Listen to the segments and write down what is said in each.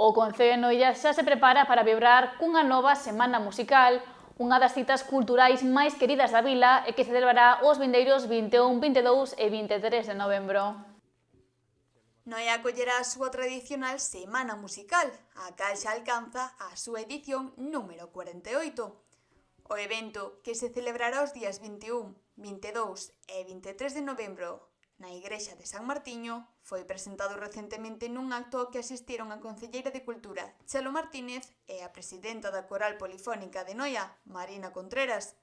O Concello de Noia xa se prepara para vibrar cunha nova semana musical, unha das citas culturais máis queridas da vila e que se celebrará os vindeiros 21, 22 e 23 de novembro. Noia acollerá a súa tradicional Semana Musical, a cal xa alcanza a súa edición número 48. O evento, que se celebrará os días 21, 22 e 23 de novembro na Igrexa de San Martiño, foi presentado recentemente nun acto ao que asistiron a Concelleira de Cultura, Chelo Martínez, e a presidenta da Coral Polifónica de Noia, Marina Contreras.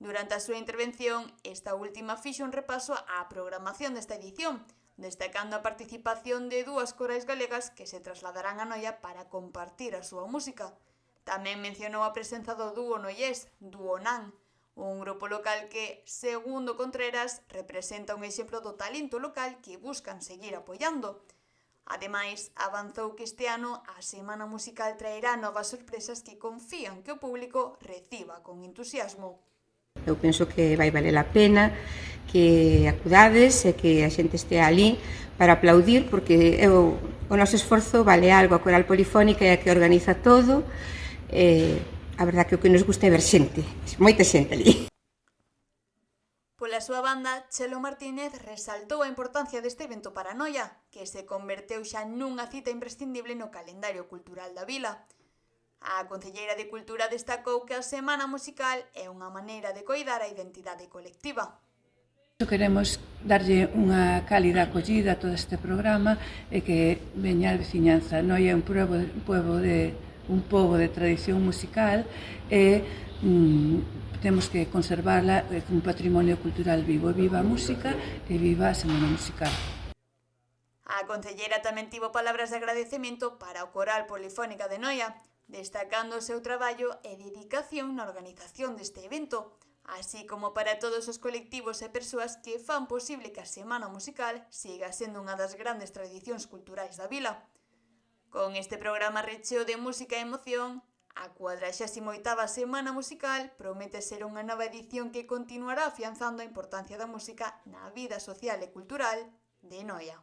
Durante a súa intervención, esta última fixo un repaso á programación desta edición, destacando a participación de dúas corais galegas que se trasladarán a Noia para compartir a súa música. Tamén mencionou a presenza do dúo noiés, Dúo Nan, un grupo local que, segundo Contreras, representa un exemplo do talento local que buscan seguir apoiando. Ademais, avanzou que este ano a Semana Musical traerá novas sorpresas que confían que o público reciba con entusiasmo. Eu penso que vai valer a pena que acudades e que a xente estea ali para aplaudir, porque o noso esforzo vale algo. A Coral Polifónica é a que organiza todo. A verdade que o que nos gusta é ver xente, moita xente ali. Pola súa banda, Chelo Martínez resaltou a importancia deste evento para Noia, que se converteu xa nunha cita imprescindible no calendario cultural da vila. A Concelleira de Cultura destacou que a Semana Musical é unha maneira de coidar a identidade colectiva. Queremos darlle unha cálida acollida a todo este programa e que veña a veciñanza. Noia é un pobo de tradición musical e temos que conservarla como patrimonio cultural vivo. Viva a música e viva a Semana Musical. A concelleira tamén tivo palabras de agradecemento para o Coral Polifónica de Noia, destacando o seu traballo e dedicación na organización deste evento, así como para todos os colectivos e persoas que fan posible que a Semana Musical siga sendo unha das grandes tradicións culturais da vila. Con este programa recheo de música e emoción, a 48ª Semana Musical promete ser unha nova edición que continuará afianzando a importancia da música na vida social e cultural de Noia.